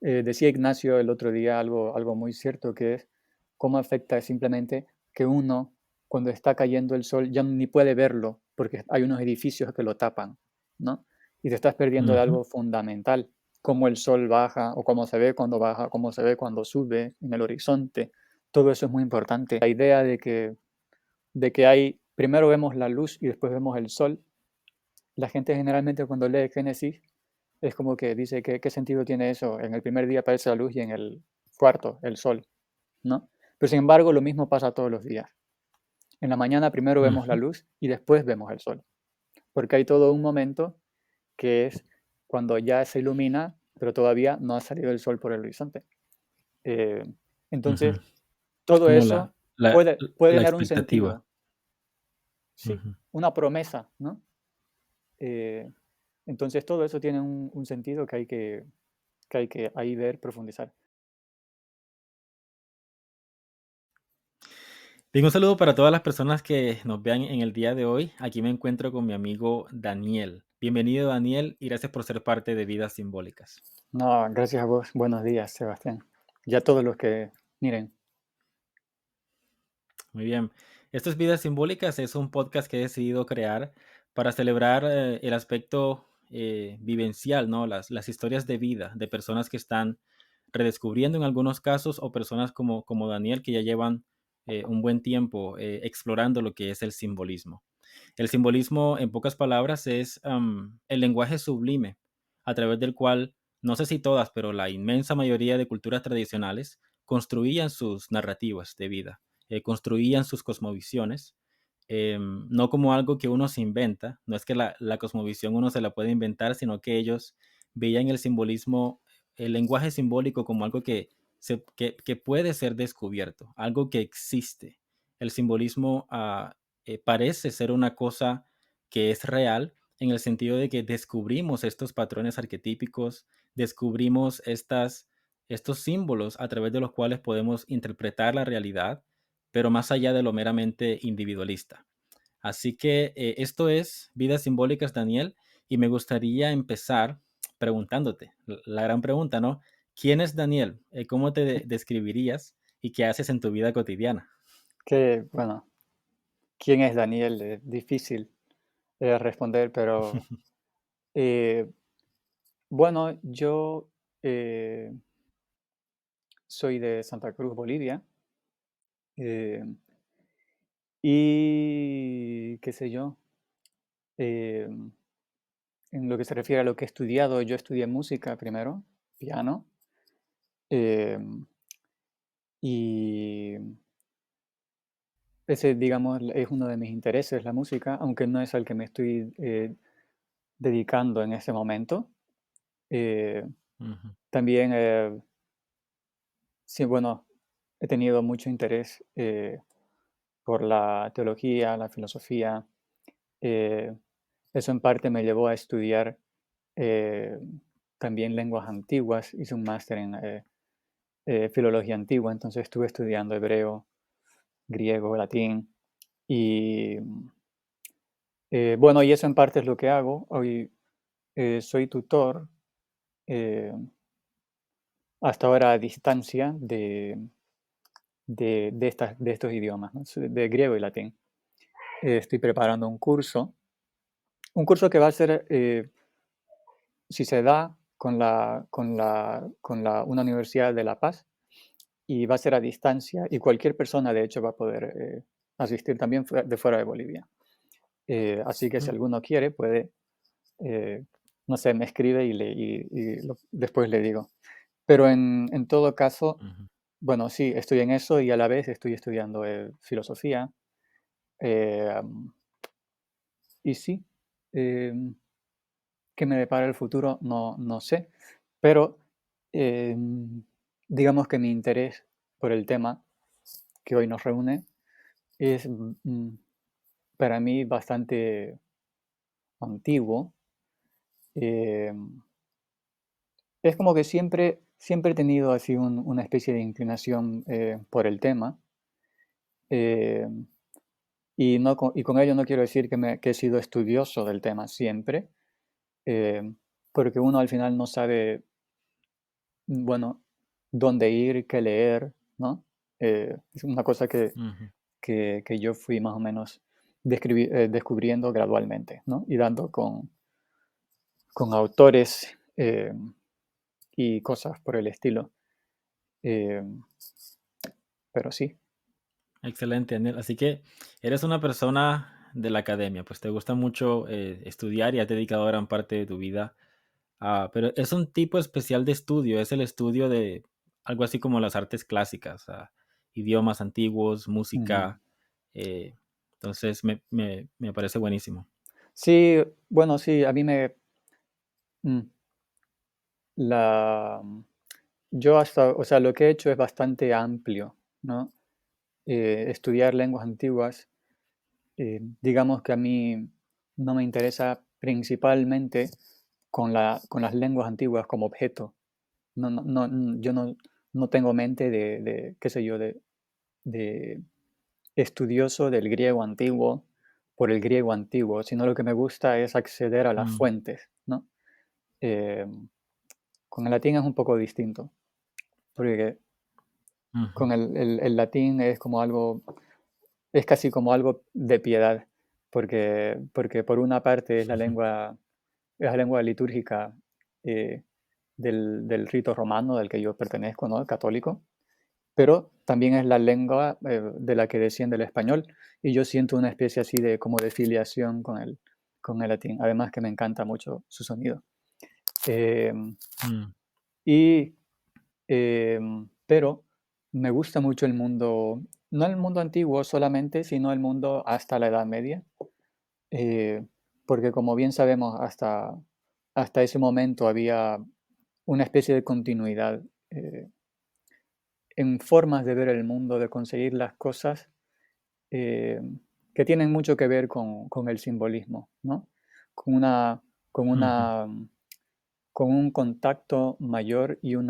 Decía Ignacio el otro día algo muy cierto, que es cómo afecta simplemente que uno, cuando está cayendo el sol, ya ni puede verlo, porque hay unos edificios que lo tapan, ¿no? Y te estás perdiendo de Ujú, algo fundamental, cómo el sol baja o cómo se ve cuando baja, cómo se ve cuando sube en el horizonte. Todo eso es muy importante. La idea de que hay, primero vemos la luz y después vemos el sol. La gente generalmente cuando lee Génesis es como que dice que qué sentido tiene eso. En el primer día aparece la luz y en el cuarto el sol, ¿no? Pero sin embargo lo mismo pasa todos los días. En la mañana primero vemos la ujú. luz y después vemos el sol, porque hay todo un momento que es cuando ya se ilumina, pero todavía no ha salido el sol por el horizonte. Eh, Ujú. entonces, Es todo como eso puede la dar un expectativa. sentido, sí, Ujú. una promesa, ¿no? Eh, entonces todo eso tiene un sentido que hay que ahí ver, profundizar. Bien, un saludo para todas las personas que nos vean en el día de hoy. Aquí me encuentro con mi amigo Daniel. Bienvenido, Daniel, y gracias por ser parte de Vidas Simbólicas. No, gracias a vos. Buenos días, Sebastián. Ya todos los que miren. Muy bien. Esto es Vidas Simbólicas, es un podcast que he decidido crear para celebrar el aspecto vivencial, ¿no? Las historias de vida de personas que están redescubriendo en algunos casos o personas como Daniel que ya llevan un buen tiempo explorando lo que es el simbolismo. El simbolismo, en pocas palabras, es el lenguaje sublime a través del cual, no sé si todas, pero la inmensa mayoría de culturas tradicionales construían sus narrativas de vida, construían sus cosmovisiones, no como algo que uno se inventa, no es que la cosmovisión uno se la puede inventar, sino que ellos veían el simbolismo, el lenguaje simbólico como algo que puede ser descubierto, algo que existe. El simbolismo parece ser una cosa que es real en el sentido de que descubrimos estos patrones arquetípicos, descubrimos estos símbolos a través de los cuales podemos interpretar la realidad, pero más allá de lo meramente individualista. Así que esto es Vidas Simbólicas, Daniel, y me gustaría empezar preguntándote la gran pregunta, ¿no? ¿Quién es Daniel? ¿Cómo te describirías y qué haces en tu vida cotidiana? Bueno, ¿quién es Daniel? Difícil responder, pero eh, bueno, yo eh, soy de Santa Cruz, Bolivia, eh, y qué sé yo, eh, en lo que se refiere a lo que he estudiado, yo estudié música primero, piano, eh, y ese, digamos, es uno de mis intereses, la música, aunque no es al que me estoy dedicando en ese momento. Eh, Ujú, también, sí, bueno, he tenido mucho interés por la teología, la filosofía. eh, Eso en parte me llevó a estudiar eh, también lenguas antiguas. Hice un máster en filología antigua, entonces estuve estudiando hebreo, griego, latín. Y bueno, y eso en parte es lo que hago. Hoy soy tutor, eh, hasta ahora a distancia de estos idiomas, ¿no? De griego y latín. Estoy preparando un curso que va a ser, si se da, una universidad de La Paz, y va a ser a distancia, y cualquier persona, de hecho, va a poder asistir también de fuera de Bolivia. Así que si ujú, alguno quiere, puede, eh, no sé, me escribe y después le digo. Pero en todo caso, ujú. bueno, sí, estoy en eso y a la vez estoy estudiando filosofía. Am, y sí, em, ¿qué me depara el futuro? No sé, pero digamos que mi interés por el tema que hoy nos reúne es para mí bastante antiguo. em, es como que siempre he tenido así una especie de inclinación por el tema. em, y con ello no quiero decir que he sido estudioso del tema siempre, porque uno al final no sabe bueno, dónde ir, qué leer, ¿no? Es una cosa Ujú. que yo fui más o menos descubriendo gradualmente, ¿no? Y dando con autores y cosas por el estilo. Eh, pero sí. Excelente, Daniel. Así que eres una persona de la academia, pues te gusta mucho estudiar y has dedicado gran parte de tu vida. Pero es un tipo especial de estudio, es el estudio de algo así como las artes clásicas, idiomas antiguos, Ujú. música. eh, entonces me parece buenísimo. Sí, bueno, sí, a mí me... mm, la, yo hasta, o sea, lo que he hecho es bastante amplio, ¿no? Estudiar lenguas antiguas, digamos que a mí no me interesa principalmente con las lenguas antiguas como objeto. Yo no tengo mente qué sé yo, de estudioso del griego antiguo por el griego antiguo, sino lo que me gusta es acceder a las Mm, fuentes, ¿no? Eh, con el latín es un poco distinto, porque ujú, con el latín es como algo, es casi como algo de piedad, porque por una parte es la lengua litúrgica eh, del rito romano del que yo pertenezco, ¿no? El católico, pero también es la lengua de la que desciende el español y yo siento una especie así de como de filiación con el latín, además que me encanta mucho su sonido. Em, mm, y, pero me gusta mucho el mundo, no el mundo antiguo solamente, sino el mundo hasta la Edad Media, eh, porque como bien sabemos, hasta ese momento había una especie de continuidad en formas de ver el mundo, de conseguir las cosas eh, que tienen mucho que ver con el simbolismo, ¿no? Con una, con ujú. una, con un contacto mayor y o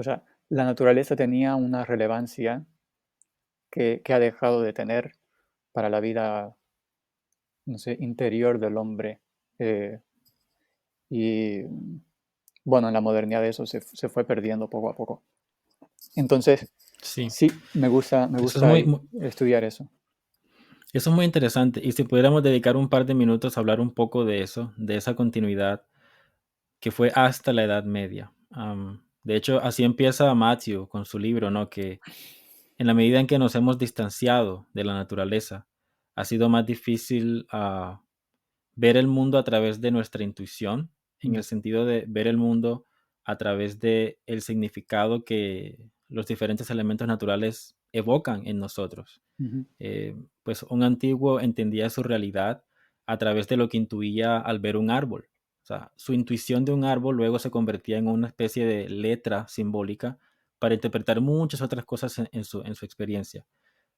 sea, la naturaleza tenía una relevancia que ha dejado de tener para la vida, no sé, interior del hombre. eh, y bueno, en la modernidad eso se fue perdiendo poco a poco. Entonces, Sí, sí, me eso es gusta estudiar eso. eso es muy interesante. Y si pudiéramos dedicar un par de minutos a hablar un poco de eso, de esa continuidad que fue hasta la Edad Media. De hecho, así empieza Matthew con su libro, ¿no? Que en la medida en que nos hemos distanciado de la naturaleza, ha sido más difícil ver el mundo a través de nuestra intuición, en Mm, el sentido de ver el mundo a través de el significado que los diferentes elementos naturales evocan en nosotros. ujú. Pues un antiguo entendía su realidad a través de lo que intuía al ver un árbol. O sea, su intuición de un árbol luego se convertía en una especie de letra simbólica para interpretar muchas otras cosas en su experiencia.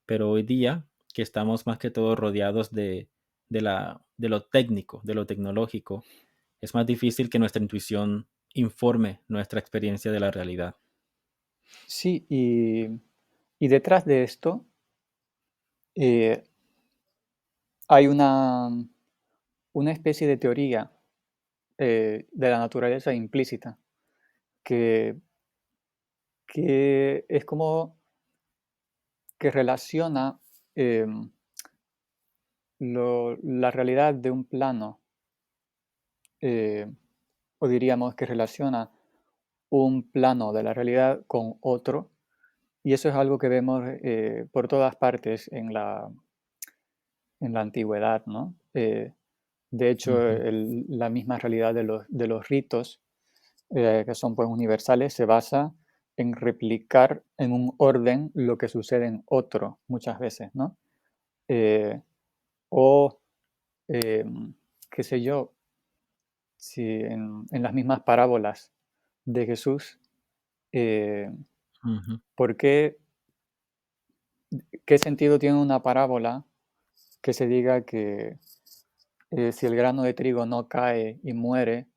Pero hoy día, que estamos más que todo rodeados de lo técnico, de lo tecnológico, es más difícil que nuestra intuición informe nuestra experiencia de la realidad. Sí, y detrás de esto eh, hay una especie de teoría de la naturaleza implícita que, que es como que relaciona em, la realidad de un plano, eh, o diríamos que relaciona un plano de la realidad con otro, y eso es algo que vemos por todas partes en la antigüedad, ¿no? De hecho, Ujú, la misma realidad de los ritos, que son pues universales, se basa en replicar en un orden lo que sucede en otro muchas veces, ¿no? Eh, o, qué sé yo, si en las mismas parábolas de Jesús, eh, ujú, ¿por qué, qué sentido tiene una parábola que se diga que si el grano de trigo no cae y muere,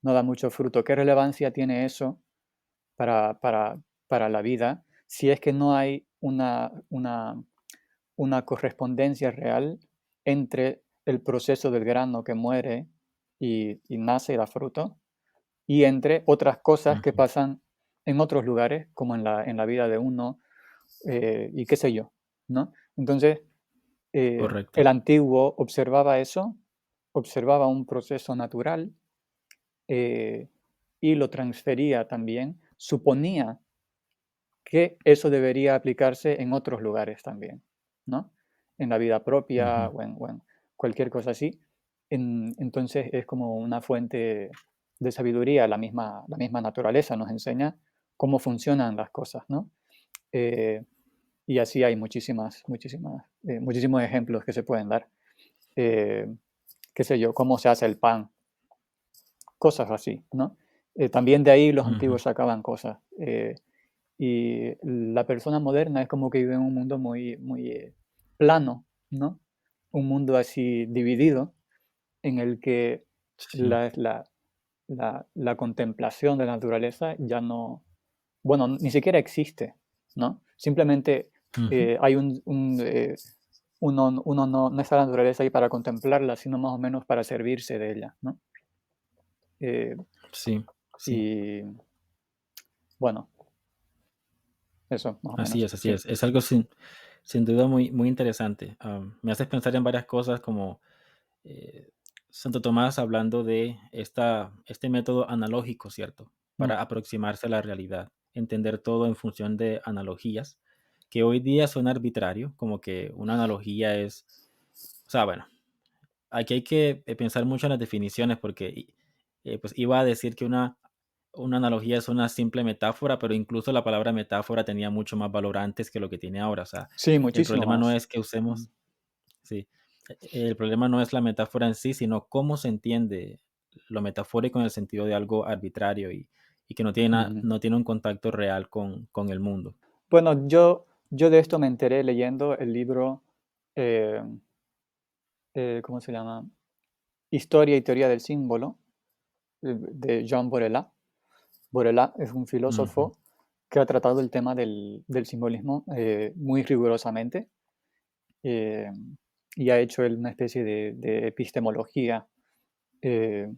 no da mucho fruto? ¿Qué relevancia tiene eso para, para la vida si es que no hay una correspondencia real entre el proceso del grano que muere y nace y da fruto y entre otras cosas que Ujú. pasan en otros lugares, como en la vida de uno, y qué sé yo, ¿no? Entonces, el Correcto. antiguo observaba eso, observaba un proceso natural, eh, y lo transfería también, suponía que eso debería aplicarse en otros lugares también, ¿no? En la vida propia Ujú. o en cualquier cosa así. Entonces es como una fuente de sabiduría, la misma naturaleza nos enseña cómo funcionan las cosas, ¿no? Eh, y así hay muchísimos ejemplos que se pueden dar. Eh, qué sé yo, cómo se hace el pan, cosas así, ¿no? También de ahí los Ujú. antiguos sacaban cosas. Y la persona moderna es como que vive en un mundo muy plano, ¿no? Un mundo así dividido en el que Sí. la contemplación de la naturaleza ya no, bueno, ni siquiera existe, ¿no? Simplemente Ujú. hay uno no está la naturaleza ahí para contemplarla, sino más o menos para servirse de ella, ¿no? Eh, Sí, sí. y bueno, eso, más o Así menos, es, así sí. es. Es algo sin duda muy, muy interesante. Me haces pensar en varias cosas como eh, Santo Tomás hablando de este método analógico, ¿cierto? Mm. Para aproximarse a la realidad, entender todo en función de analogías, que hoy día suena arbitrario, como que una analogía es, o sea, bueno, aquí hay que pensar mucho en las definiciones porque pues iba a decir que una analogía es una simple metáfora, pero incluso la palabra metáfora tenía mucho más valor antes que lo que tiene ahora. O sea, Sí, el muchísimo problema no más. es que Mm. usemos, sí, el problema no es la metáfora en sí, sino cómo se entiende lo metafórico en el sentido de algo arbitrario y que Ujú. no tiene un contacto real con el mundo. Bueno, yo de esto me enteré leyendo el libro, eh, ¿cómo se llama? Historia y teoría del símbolo, de Jean Baudrillard. Baudrillard es un Ujú. filósofo que ha tratado el tema del simbolismo muy rigurosamente, eh, y ha hecho él una especie de epistemología eh,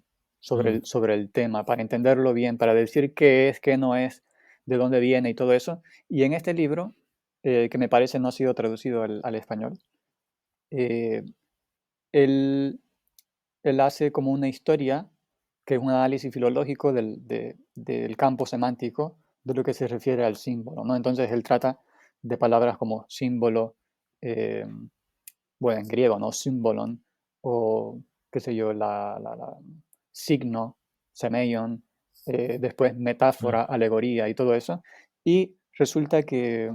Mm. sobre el tema, para entenderlo bien, para decir qué es, qué no es, de dónde viene y todo eso. Y en este libro, que me parece no ha sido traducido al español, eh, él, él hace como una historia, que es un análisis filológico del campo semántico de lo que se refiere al símbolo, ¿no? Entonces él trata de palabras como símbolo, eh, bueno, en griego, ¿no? Symbolon, o qué sé yo, signo, semeion, después Mm. metáfora, alegoría y todo eso. Y resulta que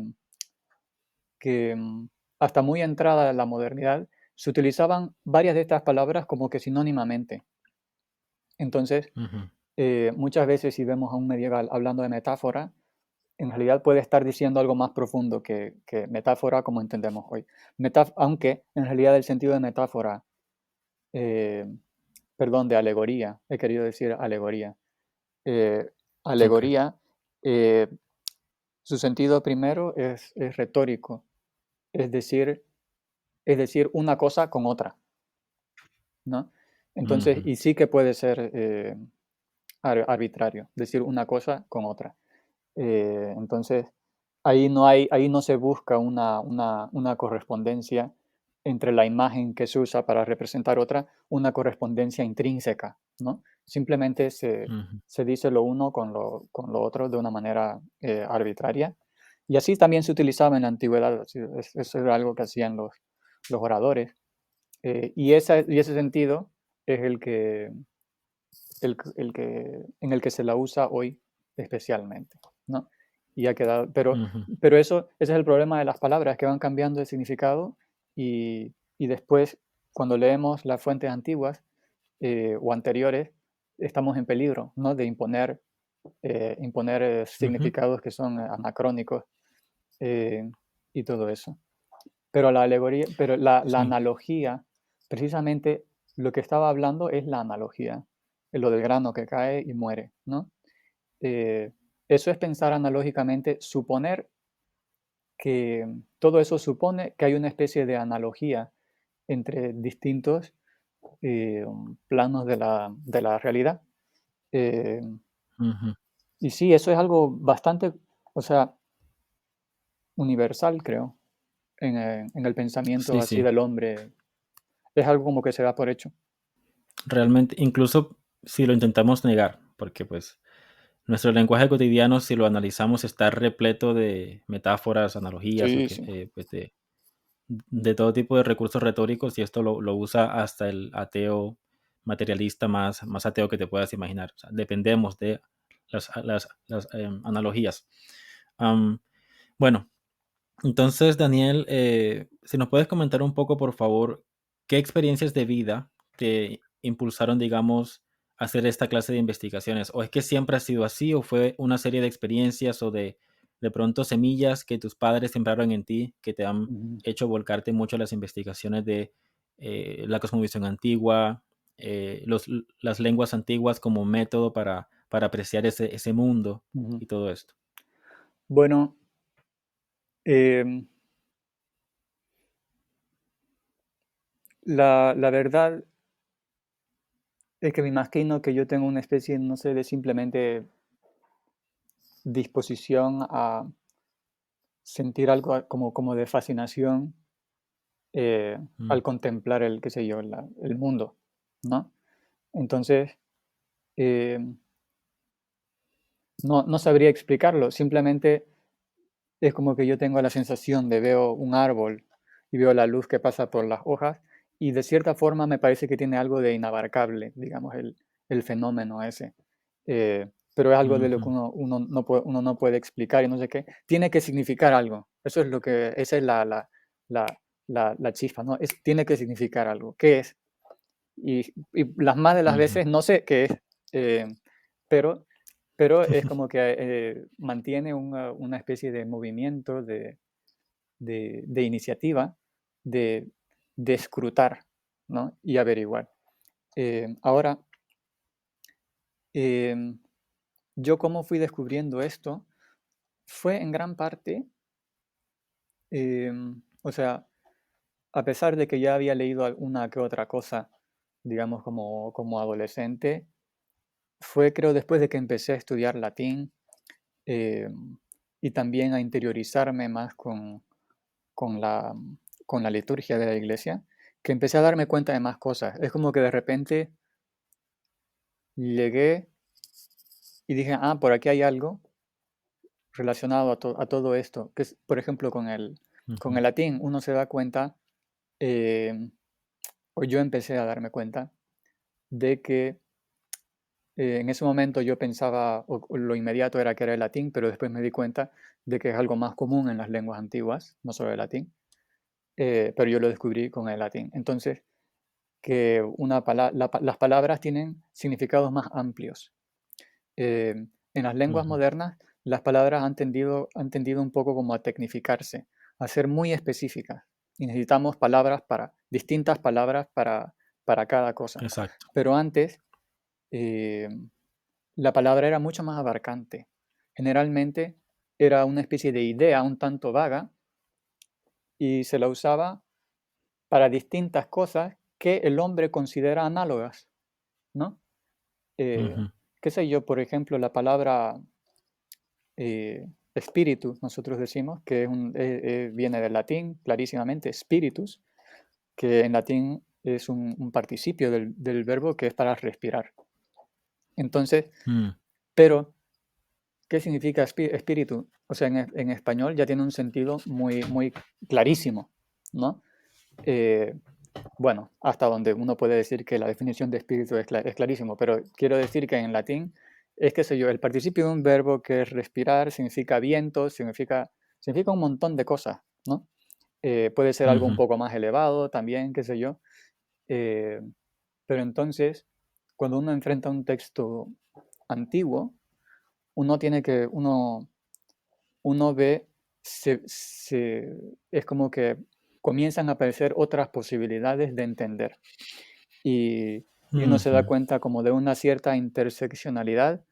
hasta muy entrada la modernidad se utilizaban varias de estas palabras como que sinónimamente. Entonces, Ujú. muchas veces si vemos a un medieval hablando de metáfora, en realidad puede estar diciendo algo más profundo que metáfora como entendemos hoy. Aunque en realidad el sentido de metáfora, eh, perdón, de alegoría, he querido decir alegoría. Eh, Ok. alegoría, eh, su sentido primero es retórico, es decir, es decir una cosa con otra, ¿no? Entonces, Ujú. y sí que puede ser arbitrario, decir una cosa con otra. Entonces, ahí no se busca una correspondencia entre la imagen que se usa para representar otra, una correspondencia intrínseca, ¿no? Simplemente Ujú. se dice lo uno con lo otro de una manera arbitraria. Y así también se utilizaba en la antigüedad, así eso era algo que hacían los oradores. Y ese sentido es en el que se la usa hoy especialmente, ¿no? Y ha quedado, Ujú. pero ese es el problema de las palabras, que van cambiando de significado y después, cuando leemos las fuentes antiguas o anteriores, estamos en peligro, ¿no? De imponer Ujú. significados que son anacrónicos eh, y todo eso. Pero la alegoría, pero la Sí. analogía, precisamente lo que estaba hablando es la analogía, lo del grano que cae y muere, ¿no? Eh, eso es pensar analógicamente, suponer que todo eso supone que hay una especie de analogía entre distintos planos de la realidad. Eh, Ujú. Y sí, eso es algo bastante, o sea, universal, creo, en el pensamiento Sí, así sí. del hombre. Es algo como que se da por hecho. Realmente, incluso si lo intentamos negar, porque, pues, nuestro lenguaje cotidiano, si lo analizamos, está repleto de metáforas, analogías, o Sí, que, sí. pues, de todo tipo de recursos retóricos, y esto lo usa hasta el ateo materialista más ateo que te puedas imaginar. O sea, dependemos de las analogías. Am, bueno, entonces, Daniel, si nos puedes comentar un poco, por favor, ¿qué experiencias de vida te impulsaron, digamos, a hacer esta clase de investigaciones? ¿O es que siempre ha sido así, o fue una serie de experiencias o de pronto semillas que tus padres sembraron en ti que te han Ujú, hecho volcarte mucho a las investigaciones de la cosmovisión antigua, las lenguas antiguas como método para apreciar ese mundo ujú. y todo esto? Bueno, em, la verdad es que me imagino que yo tengo una especie, no sé, de simplemente disposición a sentir algo como de fascinación eh, Mm, al contemplar el, qué sé yo, el mundo, ¿no? Entonces, eh, no sabría explicarlo, simplemente es como que yo tengo la sensación de veo un árbol y veo la luz que pasa por las hojas y de cierta forma me parece que tiene algo de inabarcable, digamos, el fenómeno ese. Pero es algo de lo que ujú, uno no puede explicar y no sé qué. Tiene que significar algo. Eso es lo que, esa es la, la chispa, ¿no? Tiene que significar algo. ¿Qué es? Y las más de las ujú. veces no sé qué es, eh, pero, pero es como que mantiene una especie de movimiento, de iniciativa, de, de escrutar, ¿no? Y averiguar. Ahora, em, yo cómo fui descubriendo esto fue en gran parte, o sea, a pesar de que ya había leído alguna que otra cosa, digamos, como adolescente, fue creo después de que empecé a estudiar latín eh, y también a interiorizarme más con la, con la liturgia de la iglesia, que empecé a darme cuenta de más cosas. Es como que de repente llegué y dije, ah, por aquí hay algo relacionado a todo esto, que es, por ejemplo, con Ujú, el latín, uno se da cuenta, eh, o yo empecé a darme cuenta, de que en ese momento yo pensaba, o lo inmediato era que era el latín, pero después me di cuenta de que es algo más común en las lenguas antiguas, no solo el latín, pero yo lo descubrí con el latín. Entonces, que las palabras tienen significados más amplios. En las lenguas ujú. modernas, las palabras han tendido un poco como a tecnificarse, a ser muy específicas. Y necesitamos palabras distintas palabras para cada cosa. Exacto. Pero antes, eh, la palabra era mucho más abarcante. Generalmente era una especie de idea un tanto vaga y se la usaba para distintas cosas que el hombre considera análogas, ¿no? Eh, Ujú, qué sé yo, por ejemplo, la palabra espíritu, nosotros decimos, que viene del latín, clarísimamente, spiritus, que en latín es un participio del verbo que es para respirar. Entonces, mm, pero ¿qué significa espíritu? O sea, en español ya tiene un sentido muy, muy clarísimo, ¿no? Eh, bueno, hasta donde uno puede decir que la definición de espíritu es clarísimo, pero quiero decir que en latín es, qué sé yo, el participio de un verbo que es respirar, significa viento, significa un montón de cosas, ¿no? Puede ser algo un ujú, poco más elevado también, qué sé yo. eh, pero entonces, cuando uno enfrenta un texto antiguo, uno tiene que, uno ve, es como que comienzan a aparecer otras posibilidades de entender y uno se da ujú, cuenta como de una cierta interseccionalidad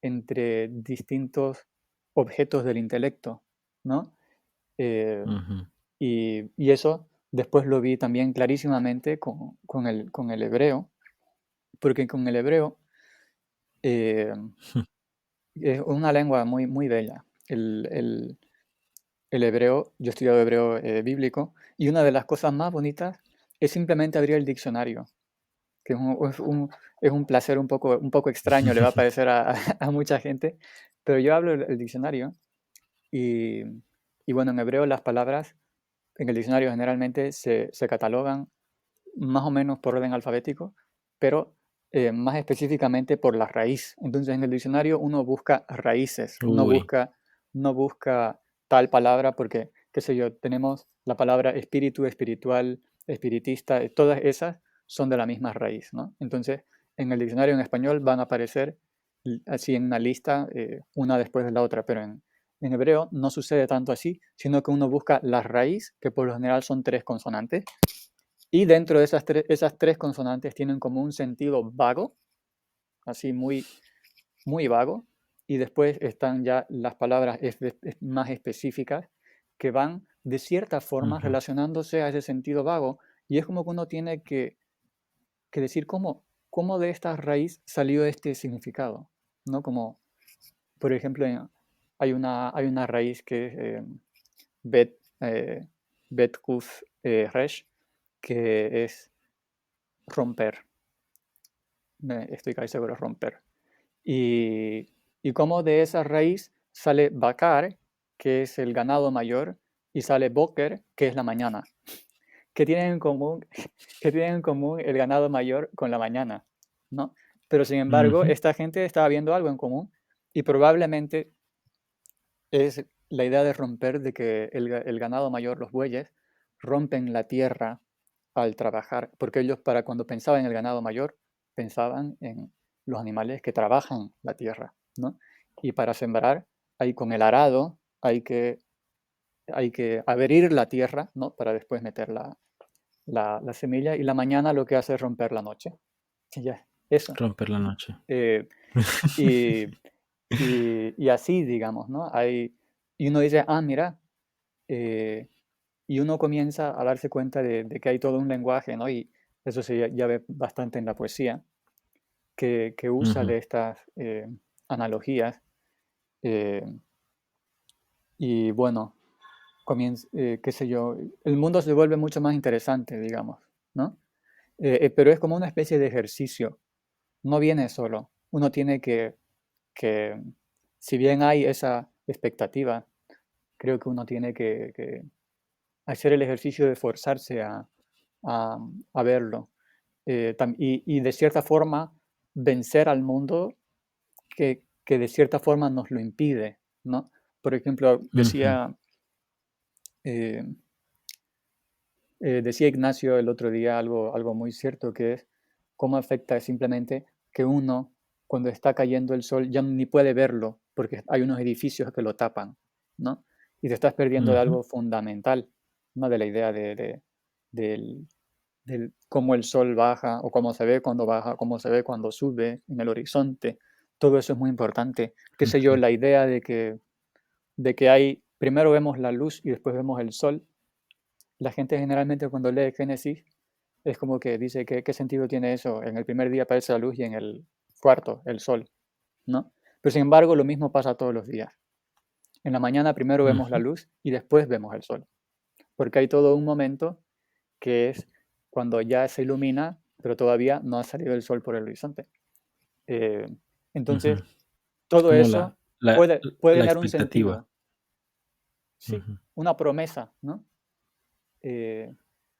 entre distintos objetos del intelecto, ¿no? Eh, ujú, y eso después lo vi también clarísimamente con el hebreo, porque con el hebreo Eh, es una lengua muy, muy bella. El hebreo, yo he estudiado hebreo bíblico, y una de las cosas más bonitas es simplemente abrir el diccionario, que es un placer un poco extraño, le va a parecer a mucha gente, pero yo hablo el diccionario y, y bueno, en hebreo las palabras en el diccionario generalmente se catalogan más o menos por orden alfabético, pero más específicamente por la raíz. Entonces en el diccionario uno busca raíces, Uy, no busca tal palabra porque, qué sé yo, tenemos la palabra espíritu, espiritual, espiritista, todas esas son de la misma raíz, ¿no? Entonces en el diccionario en español van a aparecer así en una lista, una después de la otra, pero en hebreo no sucede tanto así, sino que uno busca la raíz, que por lo general son tres consonantes, y dentro de esas tres consonantes tienen como un sentido vago, así muy, muy vago, y después están ya las palabras más específicas que van de cierta forma ujú, relacionándose a ese sentido vago, y es como que uno tiene que decir cómo de esta raíz salió este significado, ¿no? Como, por ejemplo, hay una raíz que es bet, eh, bet kuf resh, que es romper, estoy casi seguro, romper. Y, y como de esa raíz sale Bakar, que es el ganado mayor, y sale Boker, que es la mañana. ¿Qué tienen en común, qué tienen en común el ganado mayor con la mañana? ¿No? Pero sin embargo, ujú, esta gente estaba viendo algo en común y probablemente es la idea de romper, de que el ganado mayor, los bueyes, rompen la tierra al trabajar, porque ellos para cuando pensaban en el ganado mayor, pensaban en los animales que trabajan la tierra, ¿no? Y para sembrar, hay con el arado, hay que abrir la tierra, ¿no? Para después meter la semilla, y la mañana lo que hace es romper la noche. Y ya, eso. romper la noche. Eh, y, y así, digamos, ¿no? Y uno dice, mira, eh, y uno comienza a darse cuenta de que hay todo un lenguaje, ¿no? Y eso se ya ve bastante en la poesía, que usa Ujú, de estas analogías. eh, y bueno, qué sé yo, el mundo se vuelve mucho más interesante, digamos, ¿no? Pero es como una especie de ejercicio, no viene solo. Uno tiene que si bien hay esa expectativa, creo que uno tiene que hacer el ejercicio de forzarse a, a verlo. Y de cierta forma vencer al mundo que de cierta forma nos lo impide, ¿no? Por ejemplo, ujú, eh, decía Ignacio el otro día algo muy cierto, que es cómo afecta simplemente que uno, cuando está cayendo el sol, ya ni puede verlo porque hay unos edificios que lo tapan, ¿no? Y te estás perdiendo de ujú, algo fundamental, ¿no? De la idea del, cómo el sol baja o cómo se ve cuando baja, cómo se ve cuando sube en el horizonte. Todo eso es muy importante. Qué sé yo, ujú, la idea de que hay, primero vemos la luz y después vemos el sol. La gente generalmente cuando lee Génesis es como que dice que qué sentido tiene eso. En el primer día aparece la luz y en el cuarto el sol, ¿no? Pero sin embargo lo mismo pasa todos los días. En la mañana primero vemos la ujú. luz y después vemos el sol, porque hay todo un momento que es cuando ya se ilumina, pero todavía no ha salido el sol por el horizonte. Eh, Ujú. entonces, Es todo como eso puede la dar un expectativa. sentido, sí, Ujú, una promesa, ¿no? Eh,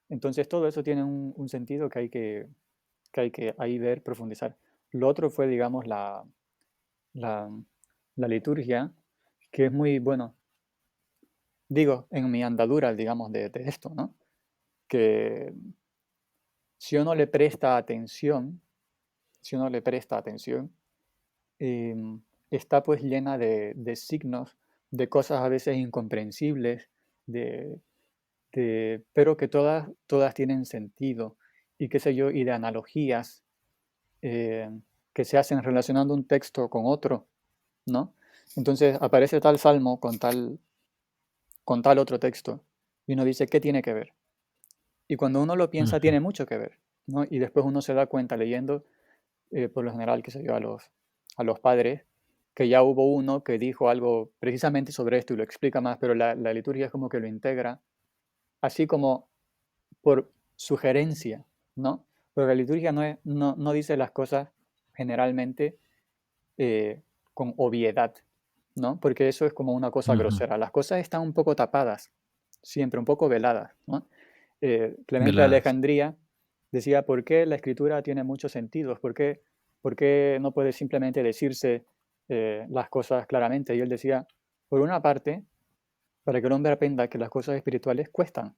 entonces, todo eso tiene un sentido que hay que ahí ver, profundizar. Lo otro fue, digamos, la, la liturgia, que es muy, bueno, digo, en mi andadura, digamos, de esto, ¿no? Que si uno le presta atención, si uno le presta atención, está pues llena de signos, de cosas a veces incomprensibles, de, pero que todas tienen sentido, y qué sé yo, y de analogías eh, que se hacen relacionando un texto con otro, ¿no? Entonces aparece tal salmo con tal otro texto, y uno dice, ¿qué tiene que ver? Y cuando uno lo piensa, ujú, tiene mucho que ver, ¿no? Y después uno se da cuenta leyendo, por lo general, qué sé yo, a los padres, que ya hubo uno que dijo algo precisamente sobre esto y lo explica más, pero la liturgia es como que lo integra, así como por sugerencia, ¿no? Porque la liturgia no dice las cosas generalmente eh, con obviedad, ¿no? Porque eso es como una cosa Ujú. grosera. Las cosas están un poco tapadas, siempre un poco veladas, ¿no? Clemente de Veladas. Alejandría decía, ¿por qué la escritura tiene muchos sentidos? Por qué no puede simplemente decirse las cosas claramente? Y él decía, por una parte, para que el hombre aprenda que las cosas espirituales cuestan,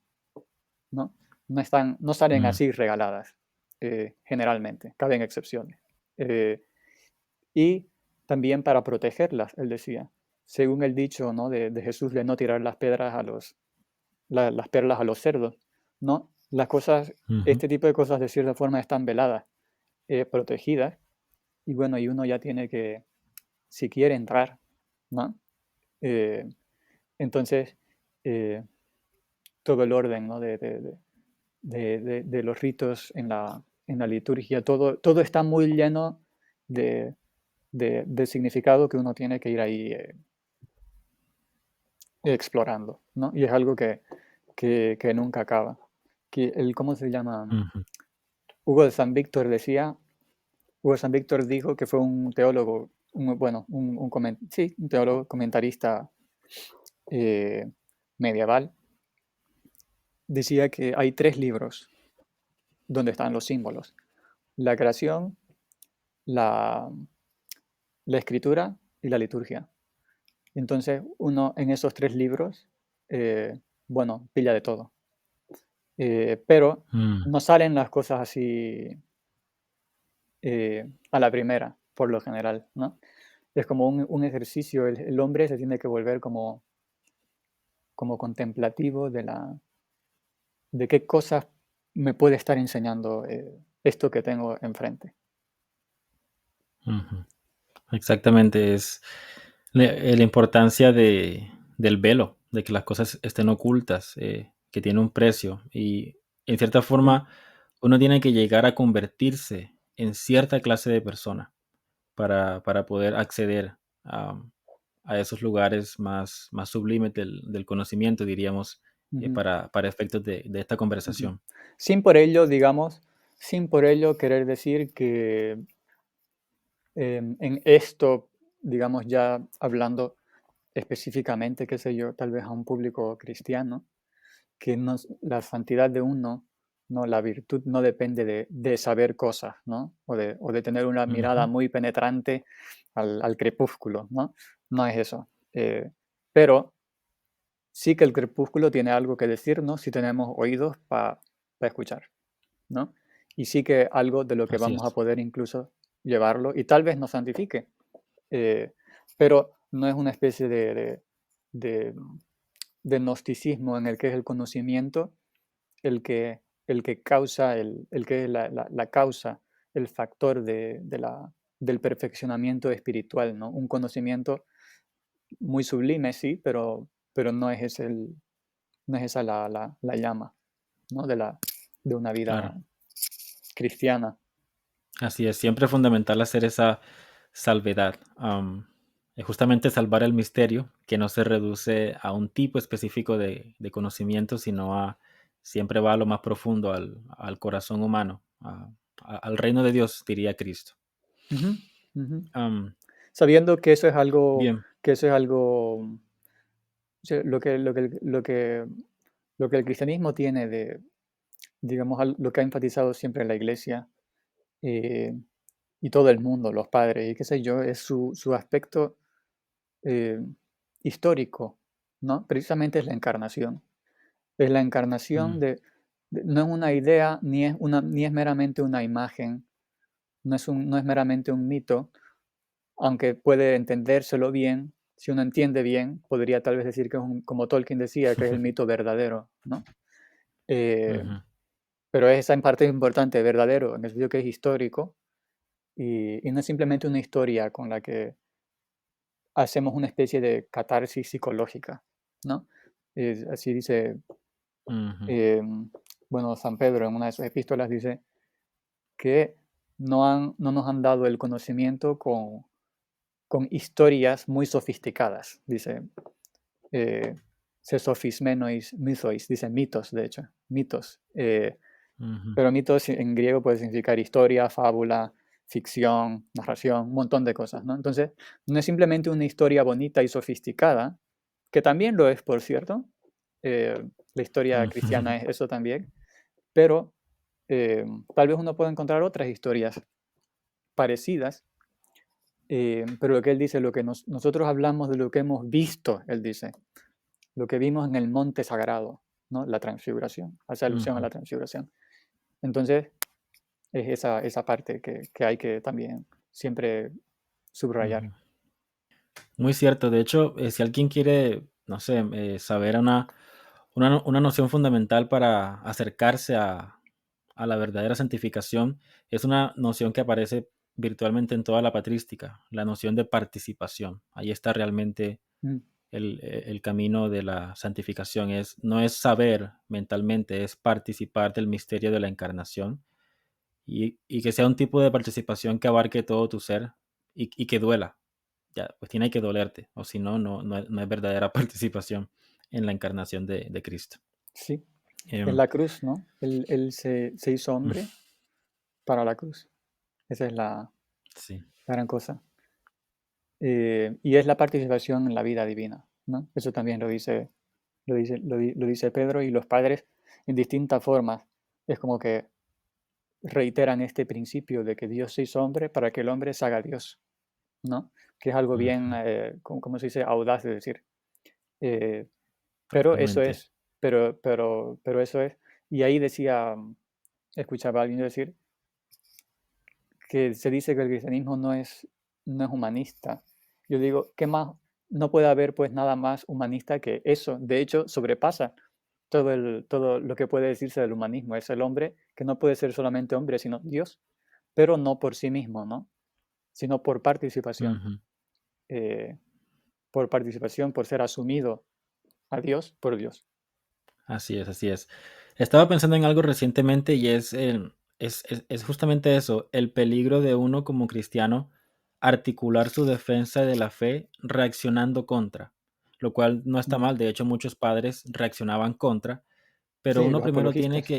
¿no? No salen Mm, así regaladas, generalmente, caben excepciones. Eh, y también para protegerlas, él decía, según el dicho, ¿no? de Jesús de no tirar las piedras las perlas a los cerdos, ¿no? Las cosas, ujú. este tipo de cosas de cierta forma están veladas, protegidas, y bueno, y uno ya tiene que, si quiere entrar, ¿no? Eh, entonces, eh, todo el orden, ¿no? de los ritos en la liturgia, todo está muy lleno de, de significado que uno tiene que ir ahí explorando, ¿no? Y es algo que nunca acaba. ¿Cómo se llama? Ujú. Hugo de San Víctor decía, Hugo de San Víctor dijo que fue un teólogo, bueno, sí, un teólogo comentarista eh, medieval, decía que hay tres libros donde están los símbolos: la creación, la, la escritura y la liturgia. Entonces, uno en esos tres libros, bueno, pilla de todo. Pero Mm, no salen las cosas así a la primera, por lo general, ¿no? Es como un ejercicio, el hombre se tiene que volver como contemplativo de qué cosas me puede estar enseñando esto que tengo enfrente. ujú. Exactamente, es la importancia del velo, de que las cosas estén ocultas, que tiene un precio. Y en cierta Sí. forma, uno tiene que llegar a convertirse en cierta clase de persona para poder acceder a, a esos lugares más sublimes del conocimiento, diríamos, Ujú, para efectos de esta ujú. conversación. Sin por ello, digamos, sin por ello querer decir que en esto, digamos, ya hablando específicamente, qué sé yo, tal vez a un público cristiano, que la santidad de uno, no, la virtud no depende de saber cosas, ¿no? O de tener una mirada Ujú, muy penetrante al crepúsculo, ¿no? No es eso. Pero sí que el crepúsculo tiene algo que decirnos si tenemos oídos para escuchar, ¿no? Y sí que algo de lo que así vamos a es. poder incluso llevarlo y tal vez nos santifique, eh, pero no es una especie de, de gnosticismo en el que es el conocimiento el que causa, el que es la causa, el factor del perfeccionamiento espiritual, ¿no? Un conocimiento muy sublime, sí, pero no es esa la llama, ¿no? De una vida Claro. cristiana. Así es, siempre es fundamental hacer esa salvedad, justamente salvar el misterio, que no se reduce a un tipo específico de conocimiento, sino siempre va a lo más profundo, al corazón humano, al reino de Dios, diría Cristo. Ujú, ujú. Am, Sabiendo bien. que eso es algo, o sea, lo que el cristianismo tiene de, digamos, lo que ha enfatizado siempre la iglesia eh, y todo el mundo, los padres y qué sé yo, es su aspecto eh, histórico, ¿no? Precisamente es la encarnación. Es la encarnación Mm, no es una idea, ni es meramente una imagen, no es meramente un mito, aunque puede entendérselo bien. Si uno entiende bien, podría tal vez decir que es como Tolkien decía, que es el mito verdadero, ¿no? Eh, ujú, pero esa en parte es importante, verdadero, en el sentido que es histórico y no es simplemente una historia con la que hacemos una especie de catarsis psicológica, ¿no? Así dice, ujú, em, bueno, San Pedro en una de sus epístolas dice que no nos han dado el conocimiento con historias muy sofisticadas, dice, se sophismenois mythois, dice mitos, de hecho, mitos. Ujú, Pero mitos en griego puede significar historia, fábula, ficción, narración, un montón de cosas, ¿no? Entonces, no es simplemente una historia bonita y sofisticada, que también lo es, por cierto. La historia cristiana ujú. es eso también, pero eh, tal vez uno pueda encontrar otras historias parecidas, pero lo que él dice, lo que nosotros hablamos de lo que hemos visto, él dice, lo que vimos en el monte sagrado, ¿no? La transfiguración, hace alusión a Ujú, la transfiguración. Entonces, es esa parte que hay que también siempre subrayar. ujú. Muy cierto. De hecho, si alguien quiere, no sé, saber una noción fundamental para acercarse a la verdadera santificación, es una noción que aparece virtualmente en toda la patrística, la noción de participación. Ahí está realmente Mm, el camino de la santificación. No es saber mentalmente, es participar del misterio de la encarnación y que sea un tipo de participación que abarque todo tu ser y que duela. Ya, pues tiene que dolerte, o si no, no es verdadera participación en la encarnación de Cristo. sí, en Em, la cruz, ¿no? Él se hizo mm, hombre para la cruz. Esa es sí. la gran cosa. Y es la participación en la vida divina, ¿no? Eso también lo dice Pedro, y los padres en distintas formas. Es como que reiteran este principio de que Dios se hizo hombre para que el hombre se haga Dios, ¿no? Que es algo bien, Ujú, ¿cómo se dice? Audaz de decir. Eh, pero eso totalmente. es, pero eso es. Y ahí decía, escuchaba a alguien decir que se dice que el cristianismo no es humanista. Yo digo, ¿qué más? No puede haber pues nada más humanista que eso. De hecho, sobrepasa todo lo que puede decirse del humanismo. Es el hombre que no puede ser solamente hombre, sino Dios, pero no por sí mismo, ¿no? Sino Ujú, por participación, por ser asumido a Dios por Dios. así es, así es. Estaba pensando en algo recientemente y es justamente eso, el peligro de uno como cristiano articular su defensa de la fe reaccionando contra, lo cual no está Mm, mal. De hecho, muchos padres reaccionaban contra, pero sí, uno los primero tiene apologistas.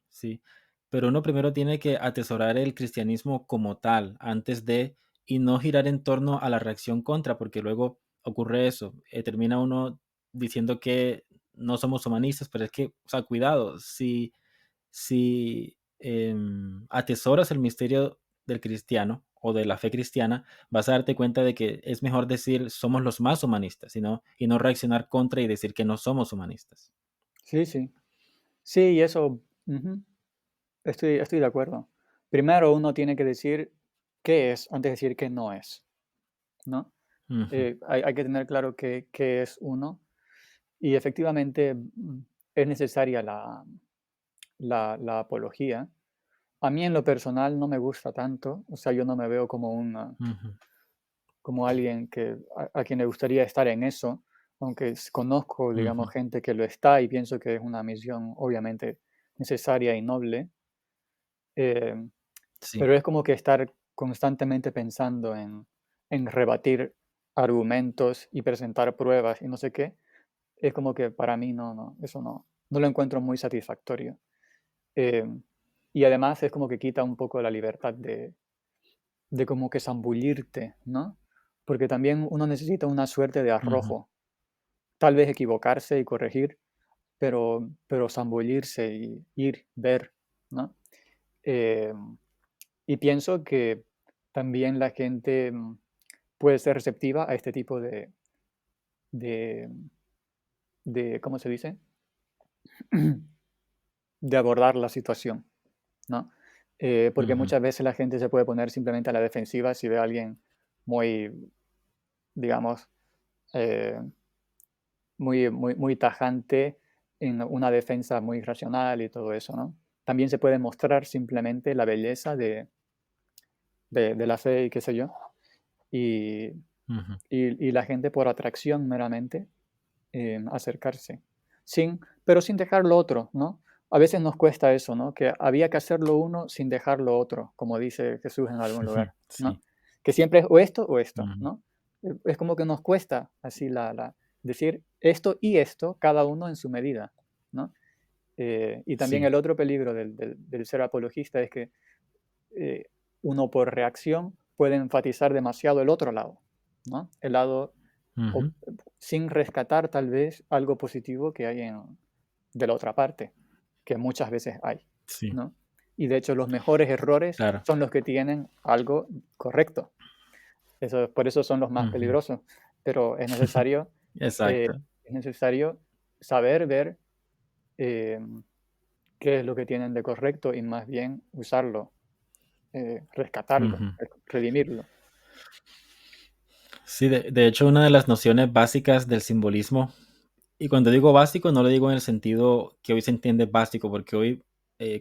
sí, pero uno primero tiene que atesorar el cristianismo como tal antes de y no girar en torno a la reacción contra, porque luego ocurre eso, termina uno diciendo que no somos humanistas, pero es que, o sea, cuidado, si atesoras el misterio del cristiano o de la fe cristiana, vas a darte cuenta de que es mejor decir somos los más humanistas, y no reaccionar contra y decir que no somos humanistas. Sí, sí. Sí, y eso, ujú, estoy de acuerdo. Primero uno tiene que decir qué es antes de decir qué no es, ¿no? Ujú, Hay que tener claro qué es uno, y efectivamente es necesaria la apología. A mí en lo personal no me gusta tanto, o sea, yo no me veo ujú, como alguien a quien le gustaría estar en eso, aunque conozco, digamos, ujú. gente que lo está y pienso que es una misión obviamente necesaria y noble. eh, Sí. Pero es como que estar constantemente pensando en rebatir argumentos y presentar pruebas y no sé qué, es como que para mí eso no lo encuentro muy satisfactorio. Em, y además es como que quita un poco la libertad de como que zambullirte, ¿no? Porque también uno necesita una suerte de Ujú, arrojo, tal vez equivocarse y corregir, pero zambullirse y ir, ver, ¿no? Em, Y pienso que también la gente puede ser receptiva a este tipo de, ¿cómo se dice? De abordar la situación, ¿no? Porque ujú. muchas veces la gente se puede poner simplemente a la defensiva si ve a alguien muy, digamos, eh, muy tajante en una defensa muy racional y todo eso, ¿no? También se puede mostrar simplemente la belleza de la fe y qué sé yo, y, Ujú, y la gente por atracción meramente acercarse, pero sin dejar lo otro, ¿no? A veces nos cuesta eso, ¿no? Que había que hacerlo uno sin dejar lo otro, como dice Jesús en algún ujú, lugar, ¿no? sí, que siempre es o esto, Ujú. ¿no? Es como que nos cuesta así decir esto, cada uno en su medida, ¿no? Y también Sí. el otro peligro del ser apologista es que eh, uno por reacción puede enfatizar demasiado el otro lado, ¿no? El lado Ujú. o- sin rescatar tal vez algo positivo que hay de la otra parte, que muchas veces hay, Sí, ¿no? Y de hecho los mejores errores claro. son los que tienen algo correcto. Por eso son los más Ujú. peligrosos, pero eh, Exacto. es necesario saber ver qué es lo que tienen de correcto y más bien usarlo, rescatarlo, Ujú. redimirlo. Sí, de hecho, una de las nociones básicas del simbolismo, y cuando digo básico, no lo digo en el sentido que hoy se entiende básico, porque hoy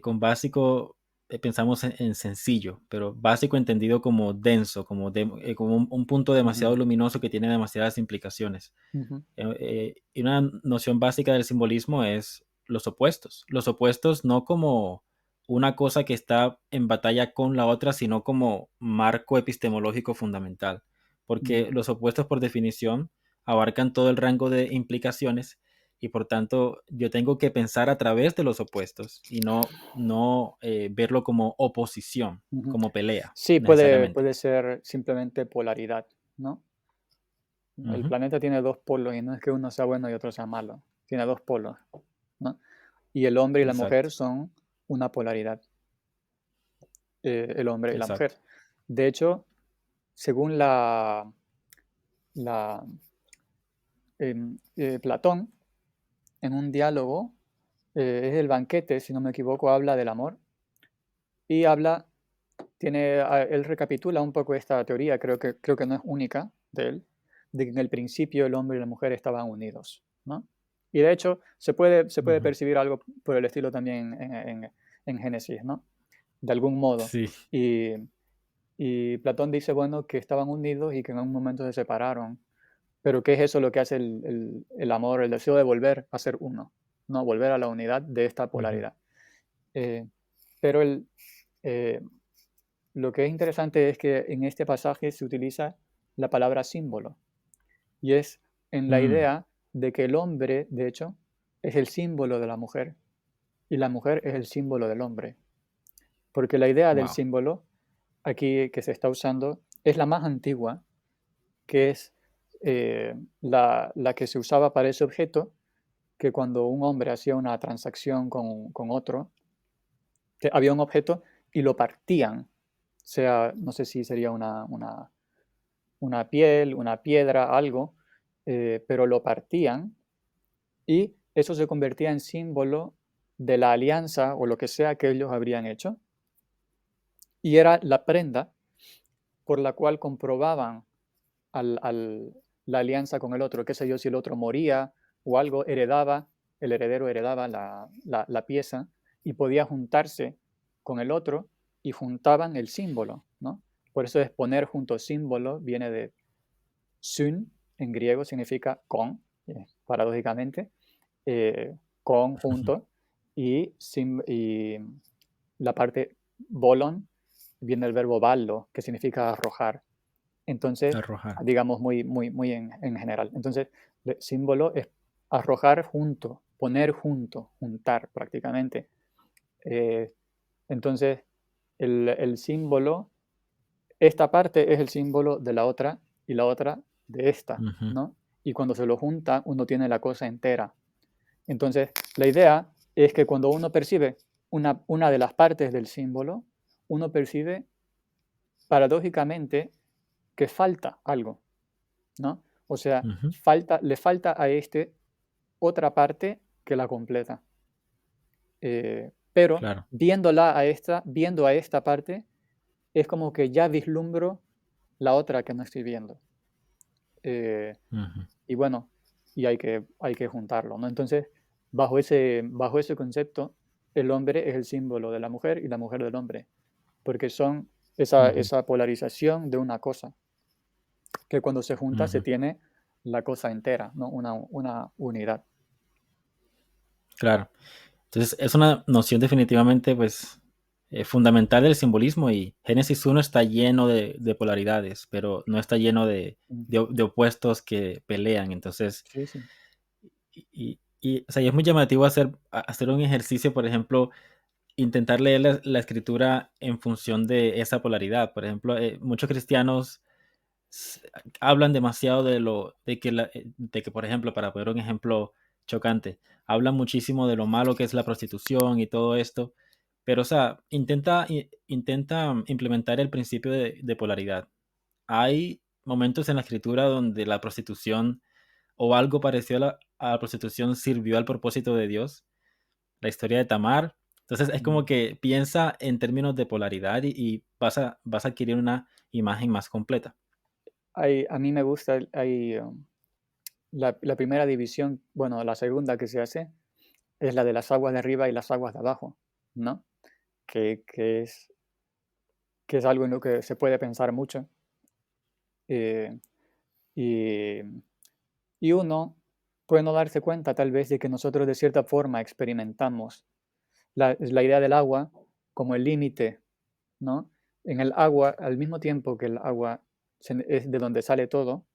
con básico pensamos en sencillo, pero básico entendido como denso, como un punto Ujú, demasiado luminoso que tiene demasiadas implicaciones. ujú, Y una noción básica del simbolismo es los opuestos. Los opuestos no como una cosa que está en batalla con la otra, sino como marco epistemológico fundamental. Porque ujú, los opuestos, por definición, abarcan todo el rango de implicaciones y por tanto yo tengo que pensar a través de los opuestos y no verlo como oposición, ujú. como pelea, Sí, necesariamente. puede ser simplemente polaridad, ¿no? El Ujú. planeta tiene dos polos y no es que uno sea bueno y otro sea malo, tiene dos polos, ¿no? Y el hombre y la mujer Exacto, son una polaridad, el hombre y la exacto. mujer. De hecho, según la, Platón, en un diálogo, es el banquete, si no me equivoco, habla del amor y él recapitula un poco esta teoría, creo que no es única de él, de que en el principio el hombre y la mujer estaban unidos, ¿no? Y de hecho se puede Ujú. percibir algo por el estilo también en Génesis, ¿no? De algún modo. Sí. Y, y Platón dice, bueno, que estaban unidos y que en un momento se separaron. Pero ¿qué es eso lo que hace el amor, el deseo de volver a ser uno? ¿No? Volver a la unidad de esta Ujú. polaridad. Eh, pero eh, lo que es interesante es que en este pasaje se utiliza la palabra símbolo y es en la Mm. idea de que el hombre, de hecho, es el símbolo de la mujer y la mujer es el símbolo del hombre. Porque la idea del Wow. símbolo aquí que se está usando es la más antigua, que es la que se usaba para ese objeto, que cuando un hombre hacía una transacción con otro, había un objeto y lo partían, sea, no sé si sería una piel, una piedra, algo, pero lo partían y eso se convertía en símbolo de la alianza o lo que sea que ellos habrían hecho y era la prenda por la cual comprobaban la alianza con el otro, qué sé yo, si el otro moría o algo, el heredero heredaba la pieza y podía juntarse con el otro y juntaban el símbolo, ¿no? Por eso es poner junto símbolo, viene de syn, en griego significa con, paradójicamente, con, junto, y la parte bolon viene del verbo ballo, que significa arrojar. Entonces, Arrojar. digamos muy en general. Entonces, el símbolo es arrojar junto, poner junto, juntar prácticamente. Eh, entonces, el símbolo, esta parte es el símbolo de la otra y la otra de esta, Ujú. ¿no? Y cuando se lo junta, uno tiene la cosa entera. Entonces, la idea es que cuando uno percibe una de las partes del símbolo, uno percibe paradójicamente que falta algo, ¿no? O sea, Ujú. le falta a este otra parte que la completa. Pero Claro. viendo a esta parte, es como que ya vislumbro la otra que no estoy viendo. Eh, Ujú. y bueno, hay que juntarlo, ¿no? Entonces, bajo ese concepto, el hombre es el símbolo de la mujer y la mujer del hombre, porque son Ujú. esa polarización de una cosa, que cuando se junta se Ujú. tiene la cosa entera, ¿no? Una unidad. Claro. Entonces, es una noción definitivamente, pues, fundamental del simbolismo, y Génesis 1 está lleno de polaridades, pero no está lleno Mm, de opuestos que pelean. Entonces, sí, sí. o sea, y es muy llamativo hacer un ejercicio, por ejemplo, intentar leer la escritura en función de esa polaridad. Por ejemplo, muchos cristianos s- hablan demasiado de que, por ejemplo, para poner un ejemplo chocante, hablan muchísimo de lo malo que es la prostitución y todo esto, pero, o sea, intenta implementar el principio de polaridad. Hay momentos en la escritura donde la prostitución o algo parecido a la prostitución sirvió al propósito de Dios, la historia de Tamar. Entonces es como Mm. que piensa en términos de polaridad y vas a adquirir una imagen más completa. A mí me gusta, la primera división, bueno, la segunda que se hace es la de las aguas de arriba y las aguas de abajo, ¿no? Que, que es, que es algo en lo que se puede pensar mucho. eh, y, y uno puede no darse cuenta tal vez de que nosotros de cierta forma experimentamos la idea del agua como el límite, ¿no? En el agua, al mismo tiempo que el agua es de donde sale todo,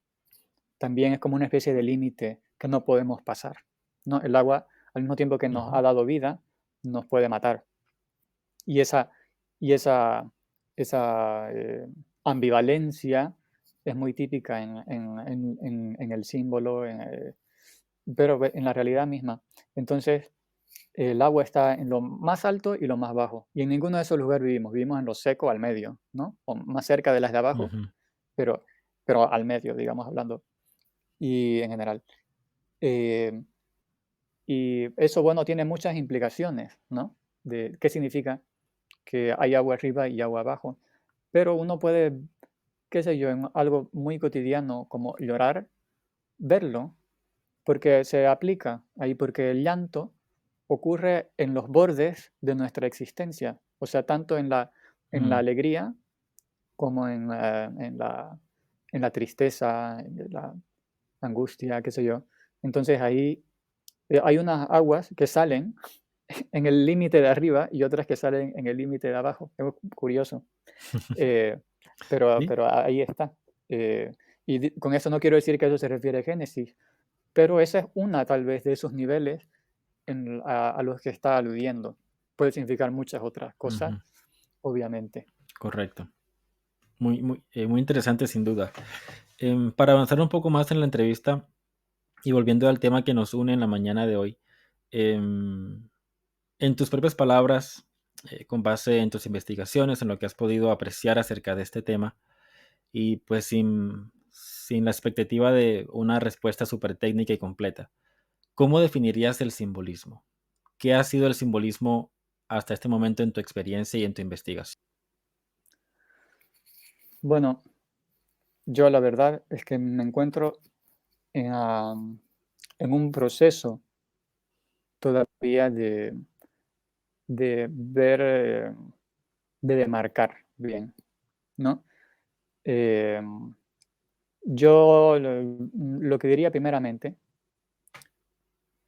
también es como una especie de límite que no podemos pasar, ¿no? El agua, al mismo tiempo que nos Ujú, ha dado vida, nos puede matar. Y esa, y esa, esa ambivalencia es muy típica en el símbolo, pero en la realidad misma. Entonces, el agua está en lo más alto y lo más bajo. Y en ninguno de esos lugares vivimos. Vivimos en lo seco al medio, ¿no? O más cerca de las de abajo, ujú, pero, pero al medio, digamos, hablando. Y en general. Eh, y eso, bueno, tiene muchas implicaciones, ¿no? De qué significa que hay agua arriba y agua abajo. Pero uno puede, qué sé yo, en algo muy cotidiano como llorar, verlo, porque se aplica ahí, porque el llanto ocurre en los bordes de nuestra existencia, o sea, tanto en la mm, alegría como en la tristeza, en la angustia, qué sé yo. Entonces ahí hay unas aguas que salen en el límite de arriba y otras que salen en el límite de abajo. Es curioso. Eh, sí, pero ahí está. Y con eso no quiero decir que eso se refiere a Génesis, pero esa es una tal vez de esos niveles a los que está aludiendo. Puede significar muchas otras cosas, ujú, obviamente. correcto. Muy interesante sin duda. Para avanzar un poco más en la entrevista y volviendo al tema que nos une en la mañana de hoy, em, en tus propias palabras, con base en tus investigaciones, en lo que has podido apreciar acerca de este tema, y pues sin la expectativa de una respuesta súper técnica y completa, ¿cómo definirías el simbolismo? ¿Qué ha sido el simbolismo hasta este momento en tu experiencia y en tu investigación? Bueno, yo la verdad es que me encuentro en, en un proceso todavía de ver, de demarcar bien, ¿no? Em, yo lo que diría primeramente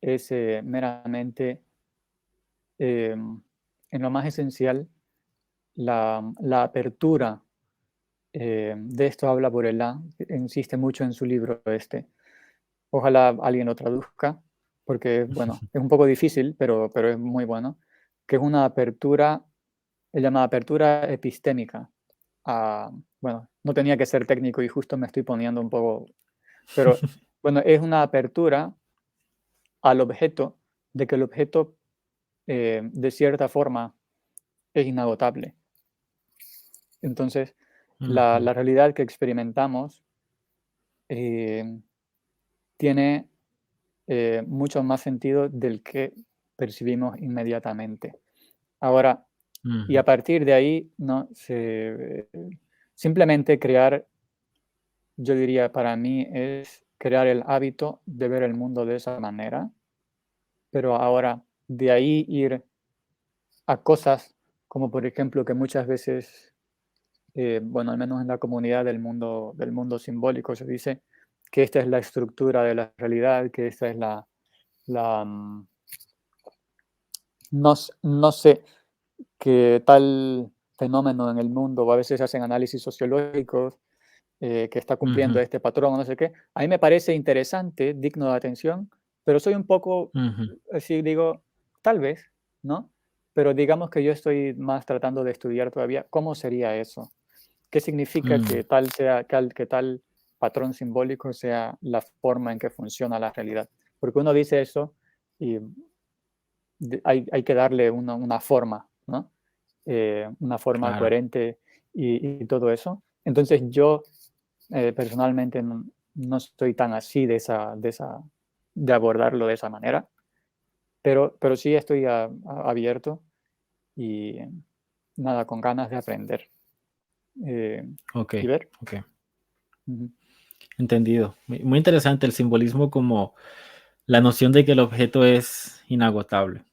es meramente, en lo más esencial, la apertura. De esto habla Borelà, insiste mucho en su libro este. Ojalá alguien lo traduzca, porque, bueno, es un poco difícil, pero es muy bueno, que es una apertura, él llama apertura epistémica. Bueno, no tenía que ser técnico y justo me estoy poniendo un poco, pero bueno, es una apertura al objeto, de que el objeto de cierta forma es inagotable. Entonces, Ujú, la realidad que experimentamos eh, tiene mucho más sentido del que percibimos inmediatamente. Ahora, y ujú, a partir de ahí, ¿no? Simplemente crear, yo diría, para mí es crear el hábito de ver el mundo de esa manera, pero ahora de ahí ir a cosas como por ejemplo que muchas veces, bueno, al menos en la comunidad del mundo simbólico se dice que esta es la estructura de la realidad, que esta es la, no, no sé, que tal fenómeno en el mundo, o a veces se hacen análisis sociológicos, que está cumpliendo Ujú, este patrón o no sé qué. A mí me parece interesante, digno de atención, pero soy un poco, ujú, así digo, tal vez, ¿no? Pero digamos que yo estoy más tratando de estudiar todavía cómo sería eso. ¿Qué significa que mm, tal sea, que tal patrón simbólico sea la forma en que funciona la realidad? Porque uno dice eso y hay que darle una forma, ¿no? Una forma claro, coherente y todo eso. Entonces yo personalmente no estoy tan así de abordarlo de esa manera, pero sí estoy abierto y nada, con ganas de aprender ok, y ver. ok, Ujú. entendido. Muy interesante el simbolismo como la noción de que el objeto es inagotable,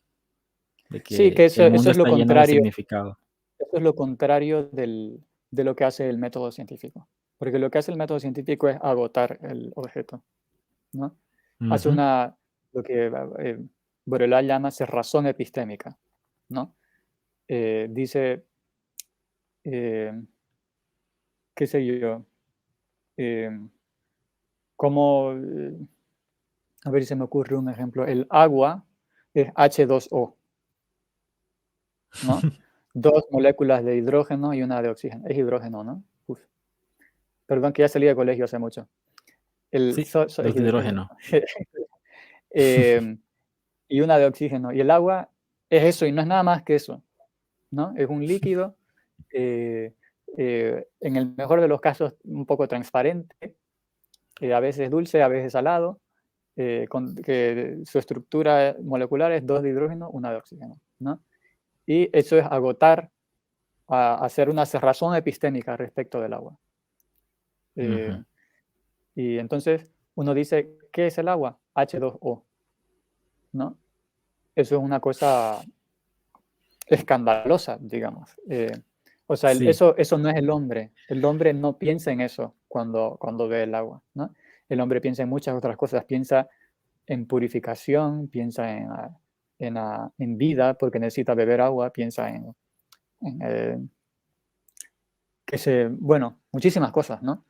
de Sí, que que el eso mundo es lo está lleno de contrario, significado. eso es lo contrario de lo que hace el método científico. Porque lo que hace el método científico es agotar el objeto, ¿no? Hace Ujú, lo que Baudrillard llama cerrazón epistémica, ¿no? Dice, eh, qué sé yo, em, como, a ver si se me ocurre un ejemplo, el agua es H2O, ¿no? Dos moléculas de hidrógeno y una de oxígeno. Es hidrógeno, ¿no? Uf, perdón que ya salí de colegio hace mucho. sí, dos Es de hidrógeno. hidrógeno. Em, y una de oxígeno. Y el agua es eso, y no es nada más que eso, ¿no? Es un líquido, eh, en el mejor de los casos, un poco transparente, a veces dulce, a veces salado, que su estructura molecular es dos de hidrógeno, una de oxígeno, ¿no? Y eso es agotar, hacer una cerrazón epistémica respecto del agua. Ujú, Eh, y entonces uno dice, ¿qué es el agua? H2O, ¿no? Eso es una cosa escandalosa, digamos. O sea, sí, eso no es el hombre. El hombre no piensa en eso cuando ve el agua, ¿no? El hombre piensa en muchas otras cosas, piensa en purificación, piensa en vida, porque necesita beber agua, piensa en bueno, muchísimas cosas, ¿no?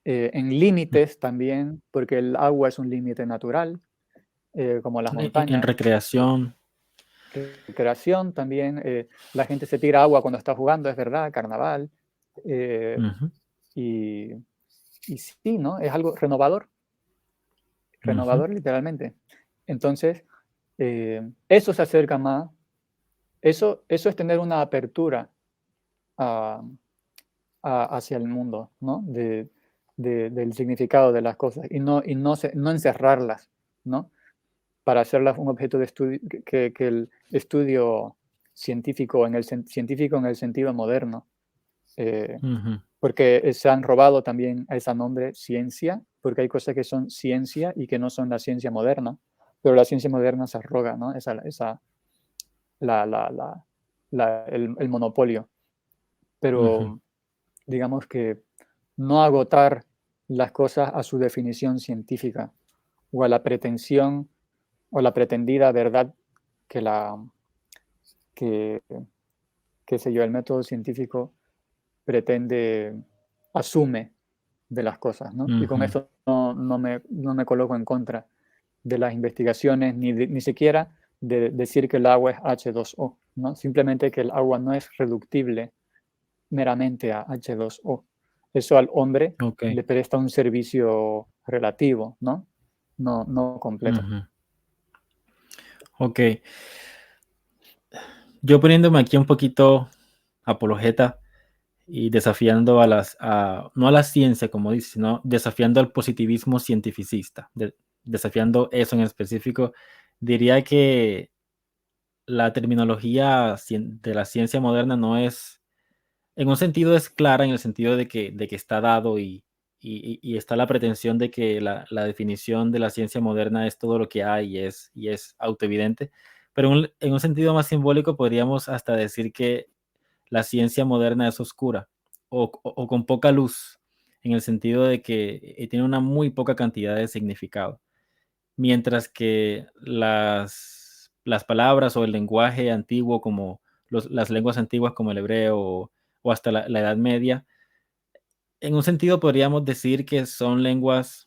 En mm, límites también, porque el agua es un límite natural, como las en montañas. recreación. Recreación también, la gente se tira agua cuando está jugando, es verdad, carnaval. eh, Ujú, y, y sí, ¿no? Es algo renovador, ujú, renovador literalmente. Entonces, eso se acerca más, eso es tener una apertura a, hacia el mundo, ¿no? Del significado de las cosas no encerrarlas, ¿no? Para hacerlas un objeto de estudio, que el estudio científico científico en el sentido moderno, eh, ujú, porque se han robado también a ese nombre ciencia, porque hay cosas que son ciencia y que no son la ciencia moderna, pero la ciencia moderna se arroga, ¿no? La, la, la, el monopolio. ujú, Pero digamos que no agotar las cosas a su definición científica o a la pretensión o la pretendida verdad que la que, qué sé yo, el método científico pretende, asume de las cosas, ¿no? Y con ujú. esto no me coloco en contra de las investigaciones, ni siquiera de decir que el agua es H2O, ¿no? Simplemente que el agua no es reductible meramente a H2O. Eso al hombre Okey, le presta un servicio relativo, ¿no? No completo. ujú, okey. Yo poniéndome aquí un poquito apologeta y desafiando no a la ciencia, como dices, sino desafiando al positivismo cientificista, desafiando eso en específico, diría que la terminología de la ciencia moderna no es, en un sentido es clara, en el sentido de que está dado y está la pretensión de que la definición de la ciencia moderna es todo lo que hay y es autoevidente, pero en un sentido más simbólico podríamos hasta decir que la ciencia moderna es oscura o con poca luz, en el sentido de que tiene una muy poca cantidad de significado, mientras que las palabras o el lenguaje antiguo como las lenguas antiguas como el hebreo o hasta la Edad Media. En un sentido podríamos decir que son lenguas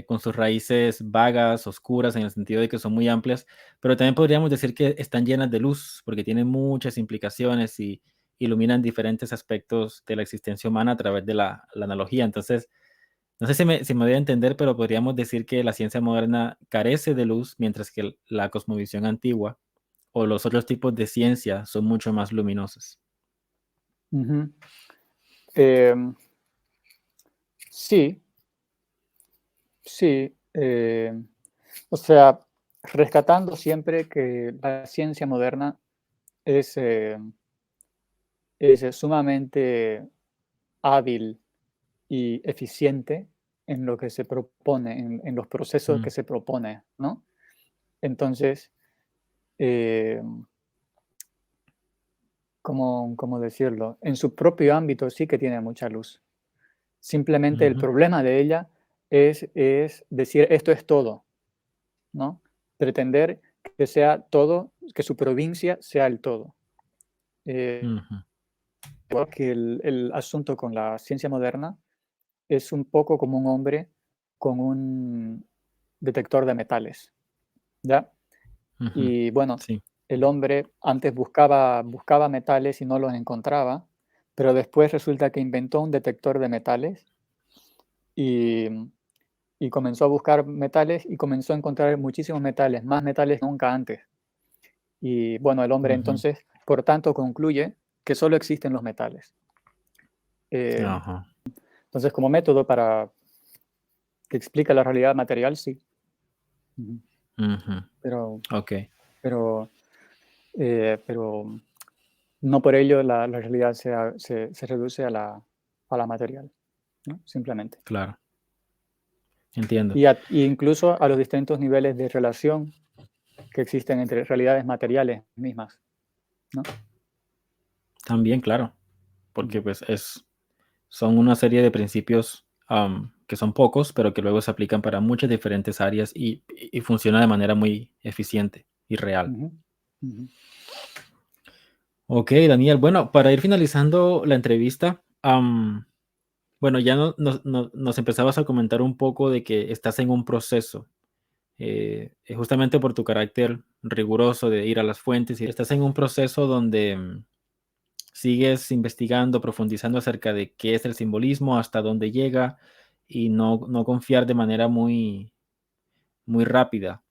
con sus raíces vagas, oscuras, en el sentido de que son muy amplias, pero también podríamos decir que están llenas de luz, porque tienen muchas implicaciones y iluminan diferentes aspectos de la existencia humana a través de la analogía. Entonces, no sé si me voy a entender, pero podríamos decir que la ciencia moderna carece de luz, mientras que la cosmovisión antigua o los otros tipos de ciencia son mucho más luminosos. Ujú. Em, sí, sí. O sea, rescatando siempre que la ciencia moderna es, es sumamente hábil y eficiente en lo que se propone, en los procesos Mm, que se propone, ¿no? Entonces, em, ¿cómo decirlo? En su propio ámbito sí que tiene mucha luz. Simplemente el ujú, problema de ella es decir: "Esto es todo", ¿no? Pretender que sea todo, que su provincia sea el todo. ujú, Igual que el asunto con la ciencia moderna es un poco como un hombre con un detector de metales, ¿ya? ujú. Y bueno, Sí. el hombre antes buscaba metales y no los encontraba, pero después resulta que inventó un detector de metales y, y comenzó a buscar metales y comenzó a encontrar muchísimos metales, más metales que nunca antes. Y bueno, el hombre Ujú. entonces, por tanto, concluye que solo existen los metales. Eh, Ajá. entonces, como método para que explica la realidad material, sí. Ujú. Ujú. Pero, Ok, pero, pero no por ello la realidad se reduce a la material, ¿no? Simplemente. claro. Entiendo. Y incluso a los distintos niveles de relación que existen entre realidades materiales mismas, ¿no? También, claro, porque Ujú, pues son una serie de principios que son pocos, pero que luego se aplican para muchas diferentes áreas y funciona de manera muy eficiente y real. ujú, ujú, Ok, Daniel. Bueno, para ir finalizando la entrevista, bueno, ya nos empezabas a comentar un poco de que estás en un proceso, justamente por tu carácter riguroso de ir a las fuentes, y estás en un proceso donde sigues investigando, profundizando acerca de qué es el simbolismo, hasta dónde llega, y no confiar de manera muy rápida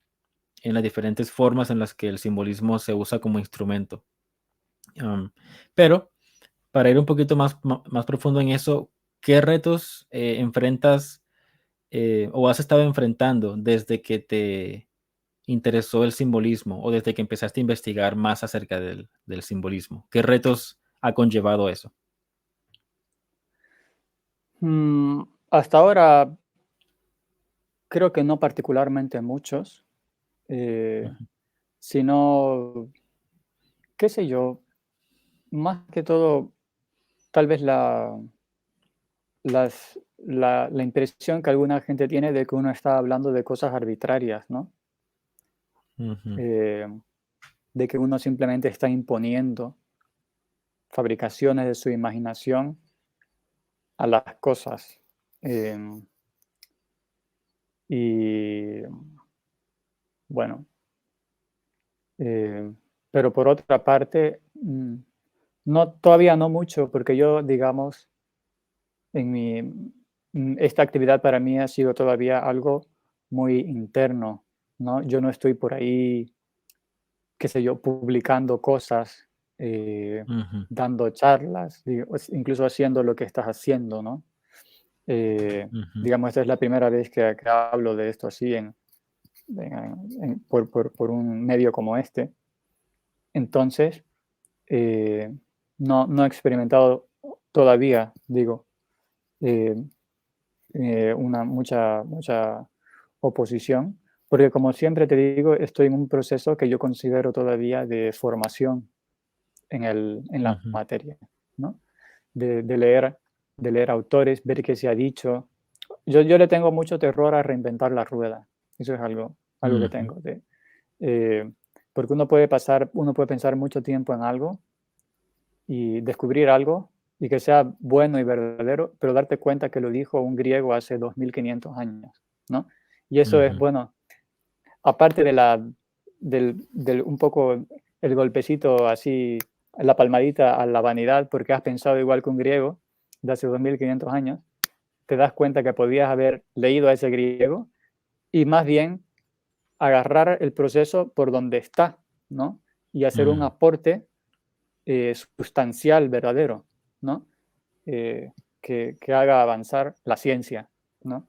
en las diferentes formas en las que el simbolismo se usa como instrumento. Am, pero para ir un poquito más profundo en eso, ¿qué retos enfrentas o has estado enfrentando desde que te interesó el simbolismo o desde que empezaste a investigar más acerca del simbolismo? ¿Qué retos ha conllevado eso? Hasta ahora creo que no particularmente muchos, eh, Ujú, sino, qué sé yo, más que todo, tal vez la impresión que alguna gente tiene de que uno está hablando de cosas arbitrarias, ¿no? ujú, Eh, de que uno simplemente está imponiendo fabricaciones de su imaginación a las cosas. Em, y bueno, pero por otra parte, no, todavía no mucho, porque yo, digamos, esta actividad para mí ha sido todavía algo muy interno, ¿no? Yo no estoy por ahí, qué sé yo, publicando cosas, ujú, dando charlas, incluso haciendo lo que estás haciendo, ¿no? ujú, Digamos, esta es la primera vez que hablo de esto así por un medio como este. Entonces, no he experimentado todavía, digo, eh, mucha oposición, porque como siempre te digo, estoy en un proceso que yo considero todavía de formación en la ujú, materia, ¿no? De leer, de leer autores, ver qué se ha dicho. Yo le tengo mucho terror a reinventar la rueda, eso es algo que ujú, tengo. Eh, porque uno puede pensar mucho tiempo en algo y descubrir algo y que sea bueno y verdadero, pero darte cuenta que lo dijo un griego hace 2500 años, ¿no? Y eso es, Ujú, bueno, aparte del un poco el golpecito así, la palmadita a la vanidad, porque has pensado igual que un griego de hace 2500 años, te das cuenta que podías haber leído a ese griego y más bien agarrar el proceso por donde está, ¿no? Y hacer un ujú, aporte sustancial, verdadero, ¿no? Que haga avanzar la ciencia, ¿no?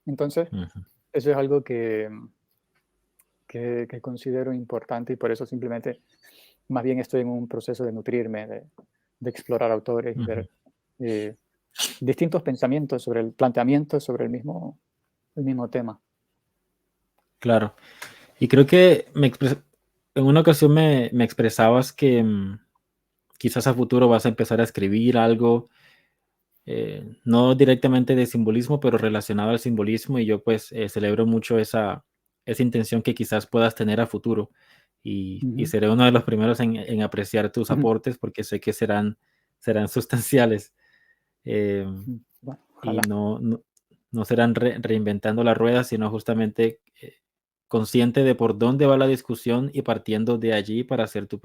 Entonces, ujú, eso es algo que considero importante y por eso simplemente, más bien estoy en un proceso de nutrirme, de explorar autores y ujú. ver eh, distintos pensamientos sobre el planteamiento, sobre el mismo tema. Claro. Y creo que en una ocasión me expresabas que quizás a futuro vas a empezar a escribir algo, no directamente de simbolismo, pero relacionado al simbolismo, y yo pues celebro mucho esa intención que quizás puedas tener a futuro. Y Ujú, seré uno de los primeros en apreciar tus ujú, aportes porque sé que serán sustanciales. em, bueno, y ojalá. no serán reinventando la rueda, sino justamente consciente de por dónde va la discusión y partiendo de allí para hacer tu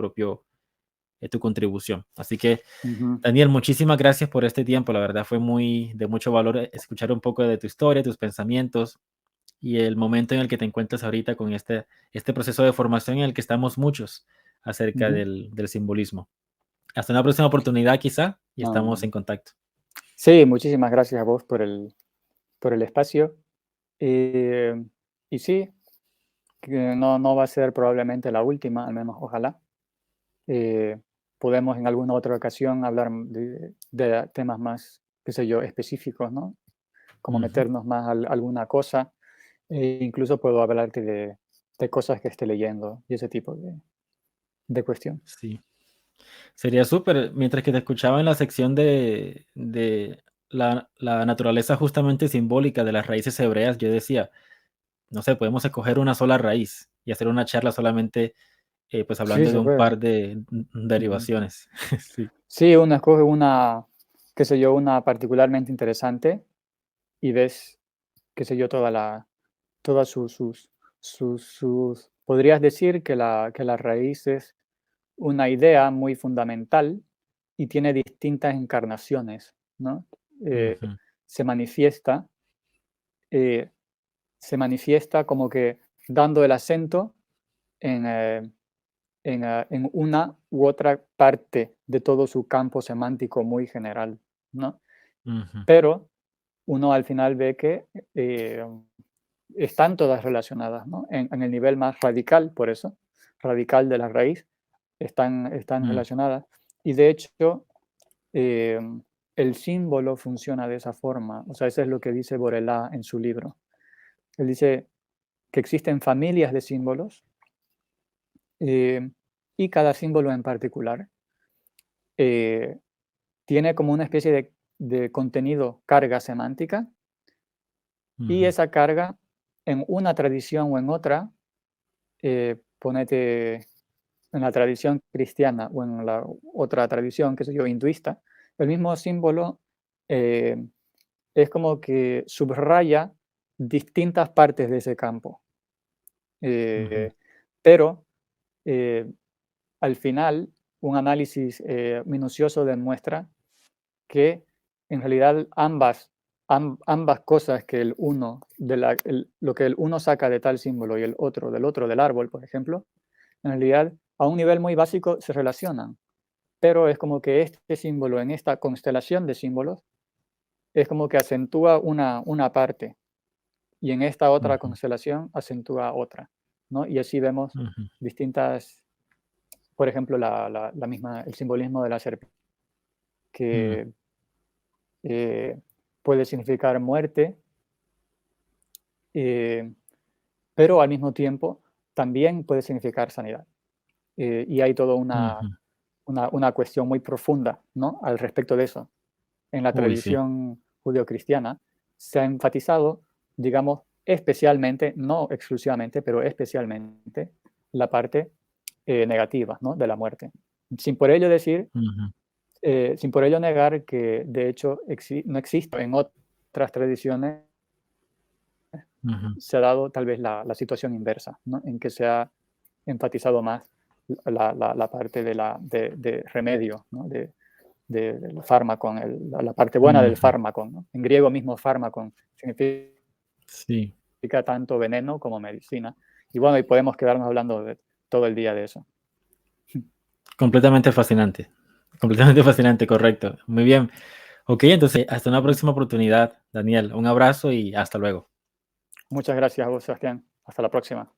contribución. Así que, Ujú, Daniel, muchísimas gracias por este tiempo. La verdad fue muy de mucho valor escuchar un poco de tu historia, tus pensamientos y el momento en el que te encuentras ahorita con este proceso de formación en el que estamos muchos acerca ujú. del simbolismo. Hasta una próxima oportunidad quizá y estamos No, en contacto. sí, muchísimas gracias a vos por el espacio. Eh, y sí, que no va a ser probablemente la última, al menos ojalá. Eh, Podemos en alguna otra ocasión hablar de temas más, qué sé yo, específicos, ¿no? Como Ujú, meternos más a alguna cosa. Incluso puedo hablarte de cosas que esté leyendo y ese tipo de cuestión. sí. Sería súper. Mientras que te escuchaba en la sección de la naturaleza justamente simbólica de las raíces hebreas, yo decía, no sé, podemos escoger una sola raíz y hacer una charla solamente, pues Sí, hablando de se un puede. par de Ujú. derivaciones. Sí. Sí, uno escoge una, qué sé yo, una particularmente interesante y ves, qué sé yo, todas podrías decir que la raíz es una idea muy fundamental y tiene distintas encarnaciones, ¿no? Eh, Ujú, se manifiesta, eh, se manifiesta como que dando el acento en, en una u otra parte de todo su campo semántico muy general, ¿no? ujú, Pero uno al final ve que eh, están todas relacionadas, ¿no? En el nivel más radical, por eso, radical de la raíz, están mm, relacionadas. Y de hecho, eh, el símbolo funciona de esa forma. O sea, eso es lo que dice Borelá en su libro. Él dice que existen familias de símbolos eh, y cada símbolo en particular eh, tiene como una especie de contenido, carga semántica, y ujú, esa carga en una tradición o en otra, ponete en la tradición cristiana o en la otra tradición, qué sé yo, hinduista, el mismo símbolo eh, es como que subraya distintas partes de ese campo. ujú, Eh, pero eh, al final, un análisis minucioso demuestra que en realidad ambas cosas que el uno, lo que el uno saca de tal símbolo y el otro del otro del árbol, por ejemplo, en realidad a un nivel muy básico se relacionan, pero es como que este símbolo en esta constelación de símbolos es como que acentúa una parte y en esta otra ujú, constelación acentúa otra, ¿no? Y así vemos ujú, distintas, por ejemplo, la misma, el simbolismo de la serpiente, mm, que eh, puede significar muerte, eh, pero al mismo tiempo también puede significar sanidad. Y hay toda ujú. una cuestión muy profunda, ¿no? Al respecto de eso. En la Uy, sí. tradición judeocristiana se ha enfatizado, digamos, especialmente, no exclusivamente, pero especialmente, la parte negativa, ¿no?, de la muerte. Sin por ello decir, Ujú, sin por ello negar que de hecho no existe en otras tradiciones, ujú. se ha dado tal vez la situación inversa, ¿no?, en que se ha enfatizado más la parte de remedio, ¿no?, del fármaco, la parte buena del Ujú, fármaco, ¿no? En griego mismo fármaco significa sí, tanto veneno como medicina. Y bueno, y podemos quedarnos hablando todo el día de eso. completamente fascinante. Completamente fascinante, correcto. Muy bien. Ok, entonces, hasta una próxima oportunidad, Daniel. Un abrazo y hasta luego. Muchas gracias a vos, Sebastián. Hasta la próxima.